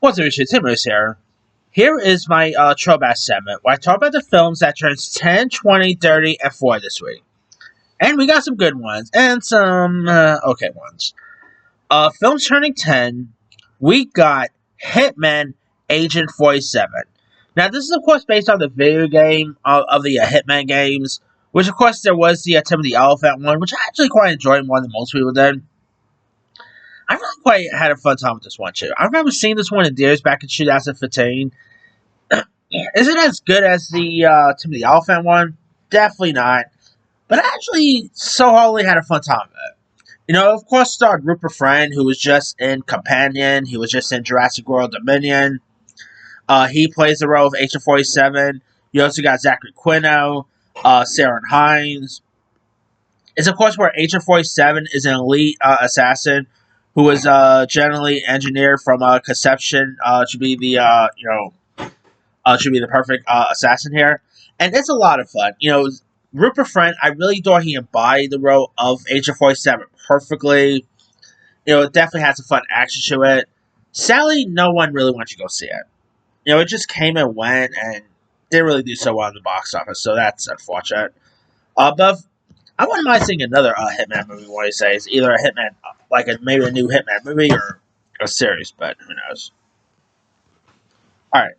What's up, it's Timbers here. Here is my throwback segment where I talk about the films that turns 10, 20, 30, and 40 this week. And we got some good ones and some okay ones. Films turning 10, we got Hitman Agent 47. Now, this is, of course, based on the video game of the Hitman games, which, of course, there was the Timothy Elephant one, which I actually quite enjoyed more than most people did. I really quite had a fun time with this one, too. I remember seeing this one in theaters back in 2015. Is it as good as the Timothy Elephant one? Definitely not. But I actually so wholly had a fun time with it. Of course, starred Rupert Friend, who was just in Companion. He was just in Jurassic World Dominion. He plays the role of Agent 47. You also got Zachary Quino, Sarah Hines. It's, of course, where Agent 47 is an elite assassin who was generally engineered from conception to be the, should be the perfect assassin here. And it's a lot of fun. Rupert Friend, I really thought he embodied the role of Agent 47 perfectly. It definitely has a fun action to it. Sadly, no one really went to go see it. It just came and went and didn't really do so well in the box office, so that's unfortunate. But I wouldn't mind seeing another Hitman movie, what he says. Either a Hitman, maybe a new Hitman movie or a series, but who knows. Alright.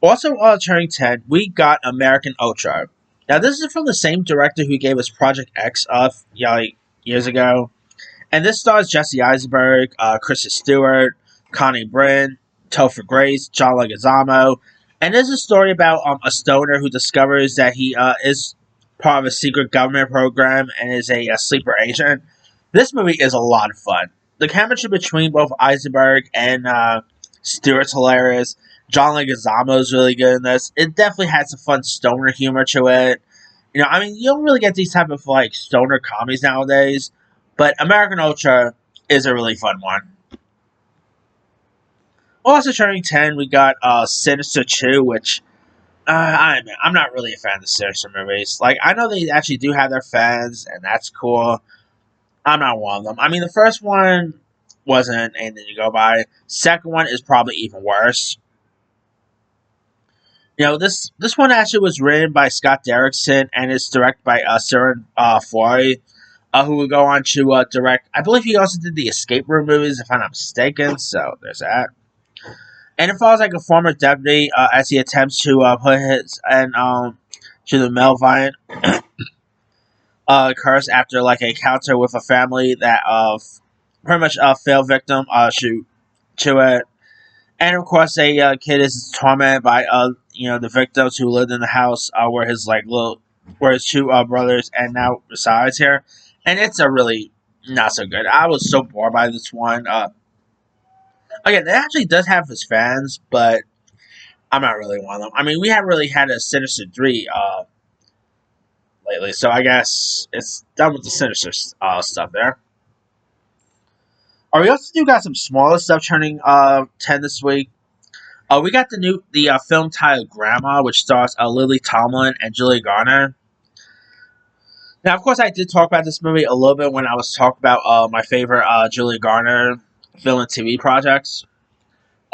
Also, turning 10, we got American Ultra. Now, this is from the same director who gave us Project X years ago. And this stars Jesse Eisenberg, Kristen Stewart, Connie Brin, Topher Grace, John Leguizamo. And this is a story about a stoner who discovers that he is part of a secret government program and is a sleeper agent. This movie is a lot of fun. The chemistry between both Eisenberg and Stewart's hilarious. John Leguizamo is really good in this. It definitely has some fun stoner humor to it. You don't really get these type of stoner comedies nowadays, but American Ultra is a really fun one. Also turning 10, we got Sinister 2, which I'm not really a fan of the Sinister movies. I know they actually do have their fans, and that's cool. I'm not one of them. The first one wasn't anything to go by. Second one is probably even worse. This one actually was written by Scott Derrickson and is directed by Seren Foy, who will go on to direct. I believe he also did the Escape Room movies, if I'm not mistaken. So there's that. And it follows a former deputy as he attempts to put his end to the male Valiant curse after a encounter with a family that pretty much fell victim to it. And of course, a kid is tormented by the victims who lived in the house where his where his two brothers and now resides here, and it's a really not so good. I was so bored by this one. Again, it actually does have his fans, but I'm not really one of them. We haven't really had a Sinister 3 lately, so I guess it's done with the Sinister stuff there. We also do got some smaller stuff turning 10 this week. We got the film titled Grandma, which stars Lily Tomlin and Julia Garner. Now, of course, I did talk about this movie a little bit when I was talking about my favorite Julia Garner film and TV projects.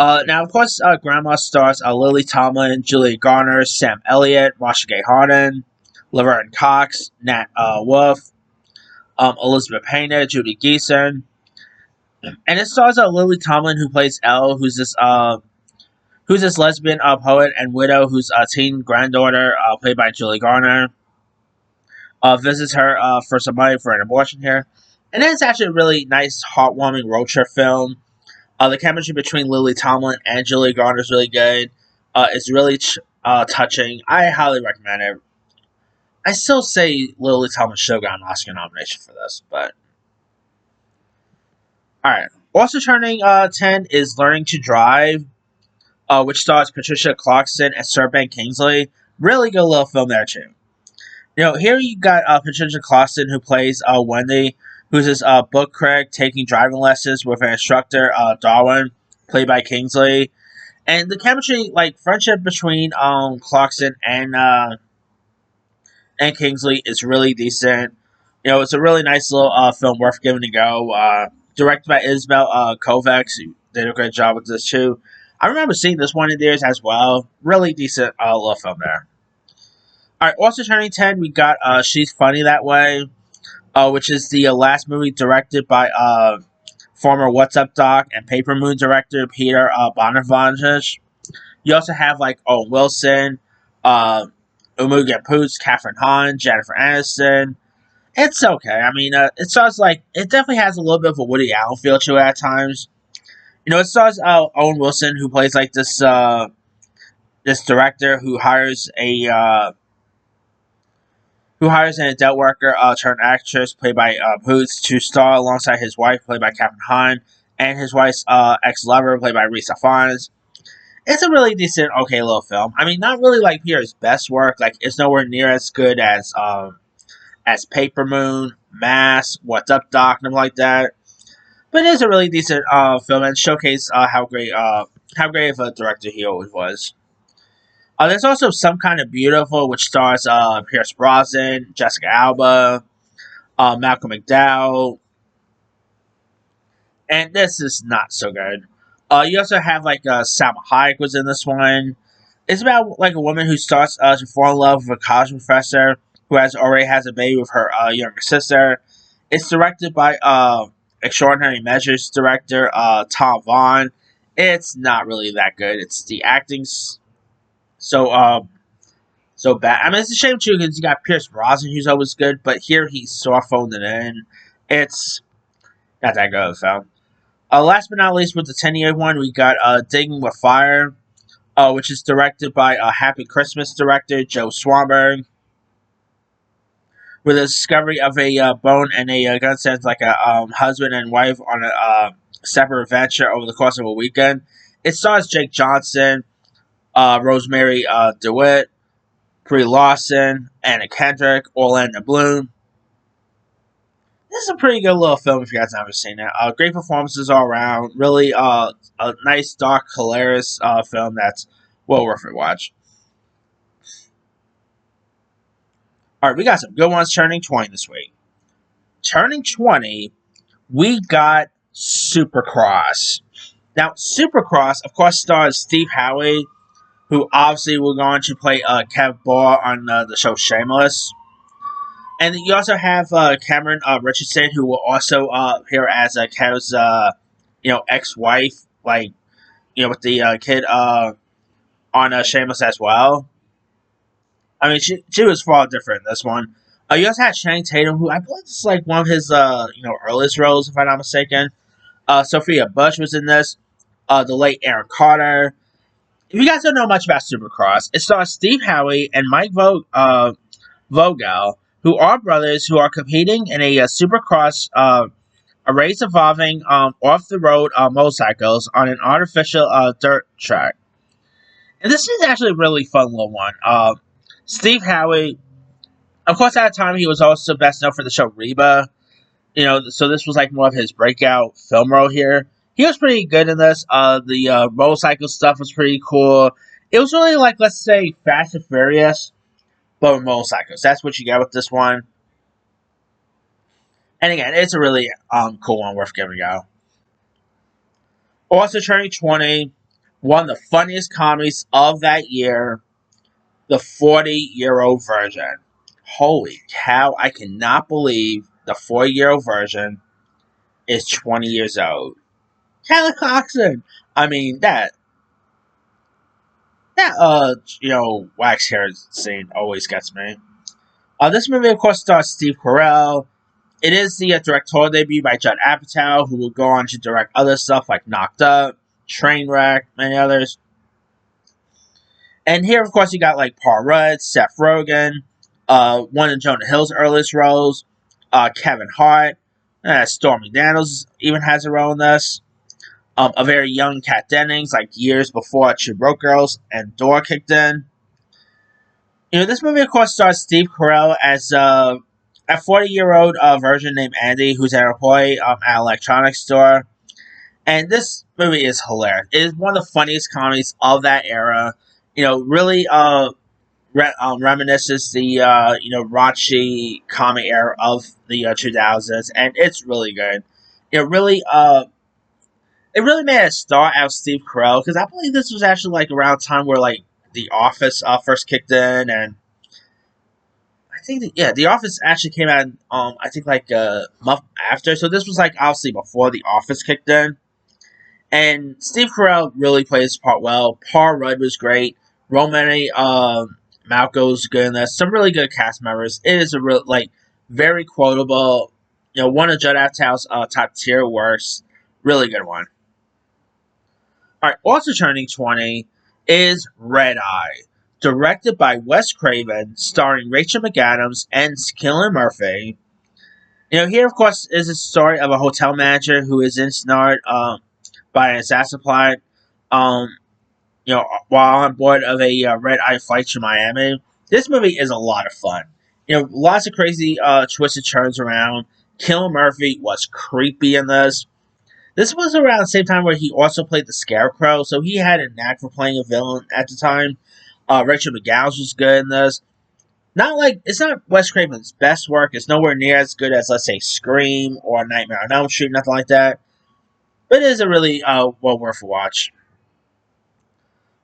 Now, of course, Grandma stars Lily Tomlin, Julia Garner, Sam Elliott, Marsha Gay Harden, Laverne Cox, Nat Wolff, Elizabeth Pena, Judy Geeson. And it stars Lily Tomlin, who plays Elle, who's this lesbian poet and widow whose teen granddaughter, played by Julie Garner, visits her for some money for an abortion here. And it's actually a really nice, heartwarming road trip film. The chemistry between Lily Tomlin and Julie Garner is really good. It's really touching. I highly recommend it. I still say Lily Tomlin should have got an Oscar nomination for this, but alright. Also turning 10 is Learning to Drive, which stars Patricia Clarkson and Sir Ben Kingsley. Really good little film there, too. Here you got Patricia Clarkson, who plays Wendy, who's this book critic taking driving lessons with an instructor, Darwin, played by Kingsley. And the chemistry, friendship between Clarkson and Kingsley is really decent. It's a really nice little film worth giving a go. Directed by Isabel Kovacs, who did a great job with this too. I remember seeing this one in theaters as well. Really decent little film there. All right, also turning 10, we got She's Funny That Way, which is the last movie directed by former What's Up Doc and Paper Moon director Peter Bonaventure. You also have like Owen Wilson, Umuga Poots, Catherine Hahn, Jennifer Aniston. It's okay. I mean, it stars like it definitely has a little bit of a Woody Allen feel to it at times. It stars Owen Wilson, who plays like this director who hires an adult worker turned actress played by Poots to star alongside his wife played by Catherine Hahn and his wife's ex lover played by Risa Fons. It's a really decent, okay little film. I mean, not really like Peter's best work. Like, it's nowhere near as good as Paper Moon, Mask, What's Up Doc, and like that. But it is a really decent film and showcase how great of a director he always was. There's also Some Kind of Beautiful, which stars Pierce Brosnan, Jessica Alba, Malcolm McDowell, and this is not so good. You also have like Salma Hayek was in this one. It's about like a woman who starts to fall in love with a college professor who already has a baby with her younger sister. It's directed by Extraordinary Measures director Tom Vaughn. It's not really that good. It's the acting's so bad. I mean, it's a shame too because you got Pierce Brosnan, who's always good, but here he's soft phoned it in. It's not that good of a film. Last but not least, with the 10-year one, we got Digging with Fire, which is directed by Happy Christmas director Joe Swanberg. With the discovery of a bone and a gun sounds like a husband and wife on a separate adventure over the course of a weekend. It stars Jake Johnson, Rosemary DeWitt, Brie Larson, Anna Kendrick, Orlando Bloom. This is a pretty good little film if you guys haven't seen it. Great performances all around. Really a nice, dark, hilarious film that's well worth a watch. Alright, we got some good ones turning 20 this week. Turning 20, we got Supercross. Now, Supercross, of course, stars Steve Howey, who obviously will go on to play Kev Baugh on the show Shameless. And you also have Cameron Richardson, who will also appear as Kev's, ex-wife, like, with the kid on Shameless as well. I mean, she was far different in this one. You also had Channing Tatum, who I believe is like one of his, earliest roles, if I'm not mistaken. Sophia Bush was in this. The late Aaron Carter. If you guys don't know much about Supercross, it stars Steve Howey and Mike Vogel, who are brothers who are competing in a Supercross, a race involving off-the-road motorcycles on an artificial dirt track. And this is actually a really fun little one. Steve Howey, of course, at the time he was also best known for the show Reba. So this was like more of his breakout film role here. He was pretty good in this. The motorcycle stuff was pretty cool. It was really like, let's say, Fast and Furious, but with motorcycles. That's what you get with this one. And again, it's a really cool one worth giving a go. Also turning 20, one of the funniest comedies of that year, The 40-Year-Old Virgin. Holy cow, I cannot believe the 40-year-old virgin is 20 years old. Kelly Clarkson! I mean, that wax hair scene always gets me. This movie, of course, stars Steve Carell. It is the directorial debut by Judd Apatow, who will go on to direct other stuff like Knocked Up, Trainwreck, many others. And here, of course, you got like Paul Rudd, Seth Rogen, one of Jonah Hill's earliest roles, Kevin Hart, Stormy Daniels even has a role in this. A very young Kat Dennings, like years before Two Broke Girls and Door kicked in. This movie, of course, stars Steve Carell as a 40-year-old virgin named Andy, who's an employee at an electronics store. And this movie is hilarious. It is one of the funniest comedies of that era. Really reminisces the raunchy comedy era of the 2000s, and it's really good. Really it really made a star out of Steve Carell because I believe this was actually like around time where like The Office first kicked in, and I think yeah, The Office actually came out I think like a month after, so this was like obviously before The Office kicked in. And Steve Carell really played his part well. Paul Rudd was great. Romany Malco's good in this. Some really good cast members. It is a real like very quotable. One of Judd Apatow's top tier works. Really good one. All right, also turning 20 is Red Eye, directed by Wes Craven, starring Rachel McAdams and Cillian Murphy. Here of course is a story of a hotel manager who is ensnared by an assassin plot. Um, while on board of a red eye flight to Miami. This movie is a lot of fun. Lots of crazy twists and turns around. Cillian Murphy was creepy in this. This was around the same time where he also played the Scarecrow, so he had a knack for playing a villain at the time. Rachel McAdams was good in this. It's not Wes Craven's best work. It's nowhere near as good as, let's say, Scream or Nightmare on Elm Street, nothing like that. But it is a really well worth a watch.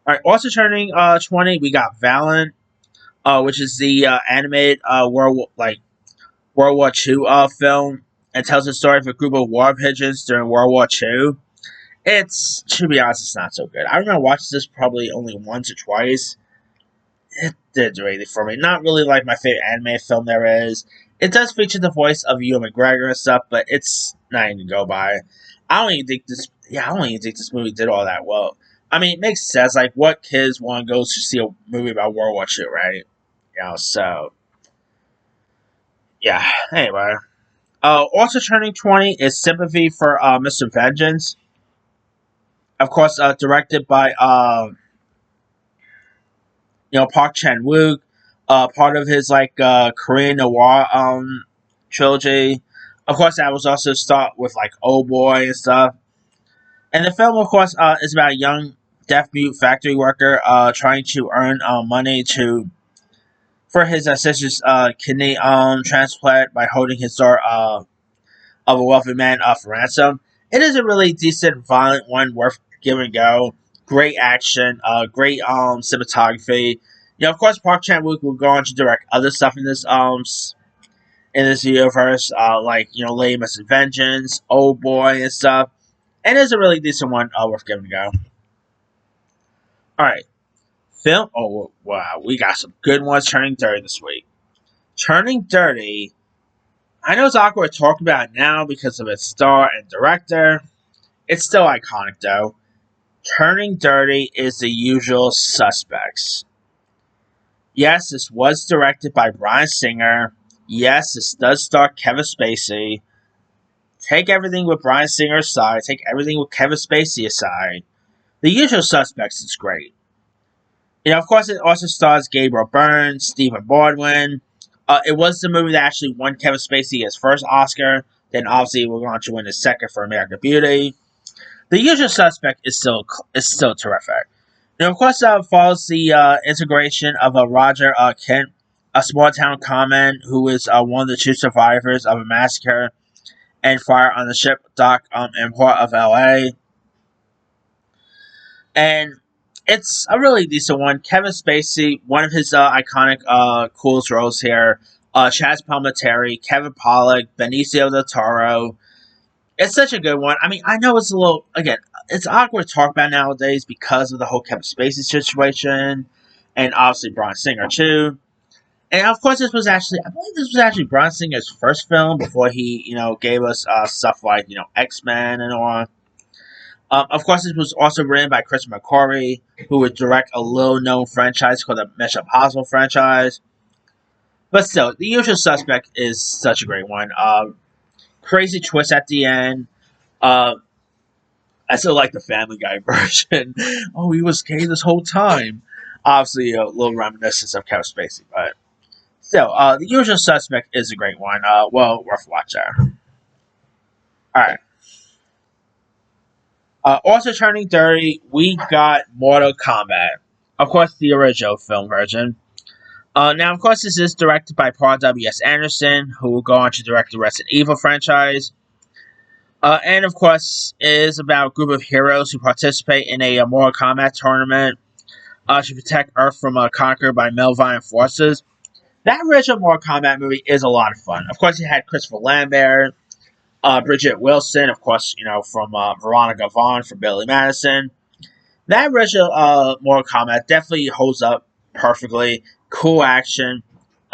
All right, also turning 20, we got Valiant, which is the animated World War II film. It tells the story of a group of war pigeons during World War II. To be honest, it's not so good. I remember watching this probably only once or twice. It didn't do anything for me. Not really like my favorite anime film there is. It does feature the voice of Ewan McGregor and stuff, but it's not even to go by. I don't even think this movie did all that well. I mean, it makes sense. Like, what kids want to go to see a movie about World War II, right? So yeah. Anyway, also turning 20 is Sympathy for Mr. Vengeance. Of course, directed by Park Chan Wook. Part of his Korean noir trilogy. Of course, that was also start with like Oh Boy and stuff. And the film, of course, is about a young deaf mute factory worker trying to earn money for his sister's kidney transplant by holding his door of a wealthy man for ransom. It is a really decent, violent one worth giving a go. Great action, great cinematography. Of course, Park Chan Wook will go on to direct other stuff in this universe, like Lady Mrs. Vengeance, Old Boy, and stuff. And it's a really decent one worth giving a go. All right, film. Oh wow, we got some good ones turning 30 this week. Turning 30. I know it's awkward to talk about it now because of its star and director. It's still iconic though. Turning 30 is The Usual Suspects. Yes, this was directed by Bryan Singer. Yes, this does star Kevin Spacey. Take everything with Bryan Singer aside. Take everything with Kevin Spacey aside. The Usual Suspects is great. Of course, it also stars Gabriel Byrne, Stephen Baldwin. It was the movie that actually won Kevin Spacey his first Oscar. Then obviously we're going to win his second for American Beauty. The Usual Suspect is still terrific. Of course, follows the integration of Roger Kent, a small town conman who is one of the two survivors of a massacre and fire on the ship dock in port of LA. And it's a really decent one. Kevin Spacey, one of his iconic coolest roles here. Chaz Palminteri, Kevin Pollak, Benicio del Toro. It's such a good one. I mean, I know it's a little, again, it's awkward to talk about nowadays because of the whole Kevin Spacey situation. And obviously Bryan Singer too. And of course, I believe this was actually Bryan Singer's first film before he, gave us stuff like, X-Men and all. Of course, this was also written by Chris McQuarrie, who would direct a little-known franchise called the Mission Impossible franchise. But still, The Usual Suspect is such a great one. Crazy twist at the end. I still like the Family Guy version. Oh, he was gay this whole time. Obviously, a little reminiscence of Kevin Spacey, but still, The Usual Suspect is a great one. Well, worth watching. Alright. Also turning 30, we got Mortal Kombat. Of course, the original film version. Now, of course, this is directed by Paul W.S. Anderson, who will go on to direct the Resident Evil franchise. And of course, is about a group of heroes who participate in a Mortal Kombat tournament to protect Earth from conquered by Violent forces. That original Mortal Kombat movie is a lot of fun. Of course, it had Christopher Lambert, Bridget Wilson, of course, from Veronica Vaughn from Billy Madison. That original Mortal Kombat definitely holds up perfectly. Cool action.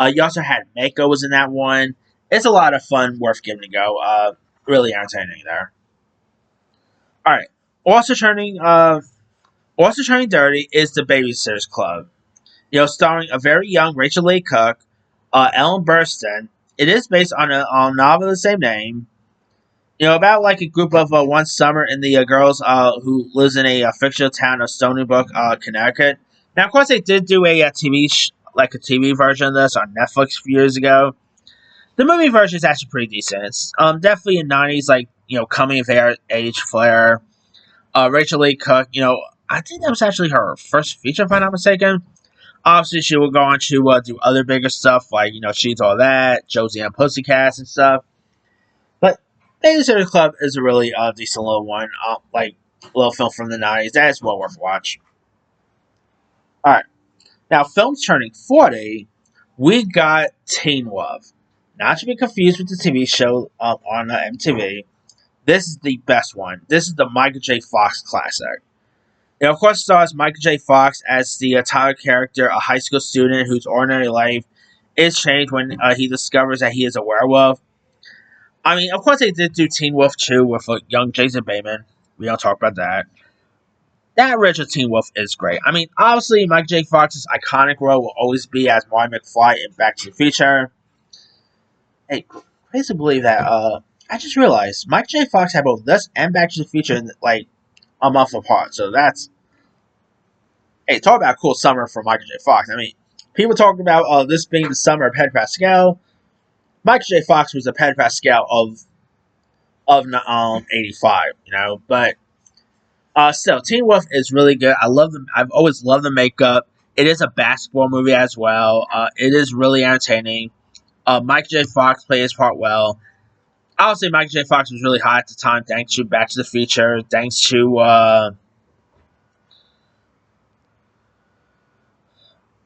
You also had Mako was in that one. It's a lot of fun, worth giving a go. Really entertaining there. All right. Also turning, also turning dirty is the Babysitters Club. Starring a very young Rachel Lee Cook, Ellen Burstyn. It is based on a novel of the same name. About like a group of one summer in the girls who lives in a fictional town of Stony Brook, Connecticut. Now, of course, they did do a like a TV version of this on Netflix a few years ago. The movie version is actually pretty decent. It's definitely a '90s like coming of age flair. Rachel Lee Cook, I think that was actually her first feature, if I'm not mistaken. Obviously, she will go on to do other bigger stuff like She's All That, Josie and Pussycats and stuff. But Babysitter Club is a really decent little one, like little film from the '90s. That is well worth a watch. All right, now films turning 40, we got Teen Wolf. Not to be confused with the TV show on MTV. This is the best one. This is the Michael J. Fox classic. Of course, stars Michael J. Fox as the title character, a high school student whose ordinary life is changed when he discovers that he is a werewolf. I mean, of course, they did do Teen Wolf 2 with young Jason Bateman. We don't talk about that. That original Teen Wolf is great. I mean, obviously, Michael J. Fox's iconic role will always be as Marty McFly in Back to the Future. Hey, crazy to believe that. I just realized Michael J. Fox had both this and Back to the Future in like a month apart. So that's talk about a cool summer for Michael J. Fox. I mean, people talk about this being the summer of Pedro Pascal. Michael J. Fox was the Pedro Pascal of '85, but still, Teen Wolf is really good. I love them. I've always loved the makeup. It is a basketball movie as well. It is really entertaining. Michael J. Fox played his part well. Obviously, Michael J. Fox was really hot at the time, thanks to Back to the Future, thanks to what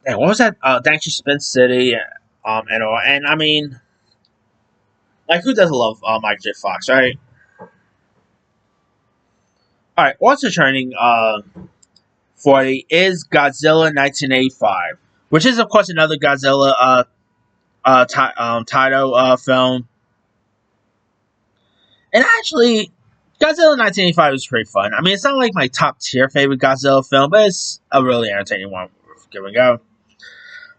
was that? Thanks to Spin City, and all. And I mean, like, who doesn't love Michael J. Fox, right? All right, also turning 40 is Godzilla 1985, which is of course another Godzilla Taito film. And actually, Godzilla 1985 was pretty fun. I mean, it's not like my top tier favorite Godzilla film, but it's a really entertaining one. Give and go.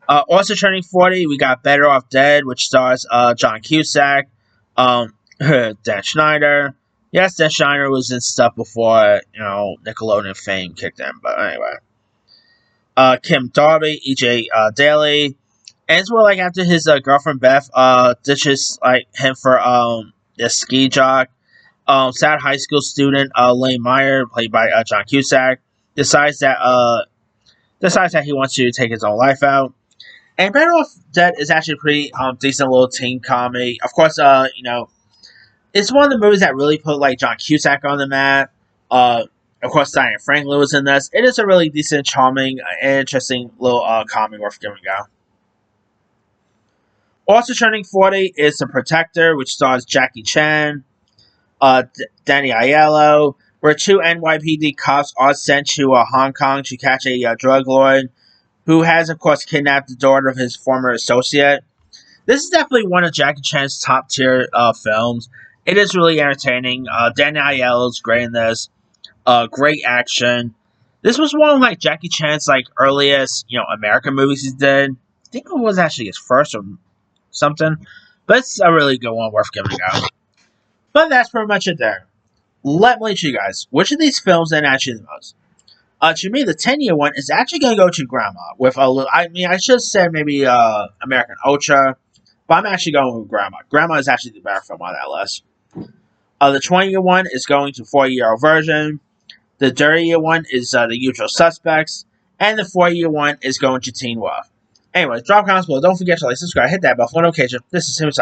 Also turning 40, we got Better Off Dead, which stars John Cusack, Dan Schneider. Yes, Dan Schneider was in stuff before, Nickelodeon fame kicked in. But anyway. Kim Darby, E.J. Daly. And it's more like after his girlfriend Beth ditches like him for a ski jock. Sad high school student Lane Meyer, played by John Cusack, decides that he wants to take his own life out. And Better Off Dead is actually a pretty decent little teen comedy. Of course, it's one of the movies that really put like John Cusack on the map. Of course, Diane Franklin was in this. It is a really decent, charming, and interesting little comedy worth giving a go. Also turning 40 is The Protector, which stars Jackie Chan, Danny Aiello, where two NYPD cops are sent to Hong Kong to catch a drug lord who has, of course, kidnapped the daughter of his former associate. This is definitely one of Jackie Chan's top tier films. It is really entertaining. Danny Aiello is great in this. Great action. This was one of like Jackie Chan's like earliest, American movies he did. I think it was actually his first or something, but it's a really good one worth giving a go. But that's pretty much it there. Let me let you guys, which of these films then actually the most? To me, the 10-year one is actually going to go to Grandma. With a little, I mean, I should have said maybe American Ultra, but I'm actually going with Grandma. Grandma is actually the better film on that list. The 20-year one is going to 40-year-old version. The 30-year one is The Usual Suspects. And the 40-year one is going to Teen Wolf. Anyway, drop comments below. Don't forget to like, subscribe, hit that bell for notification. This is Sympathy.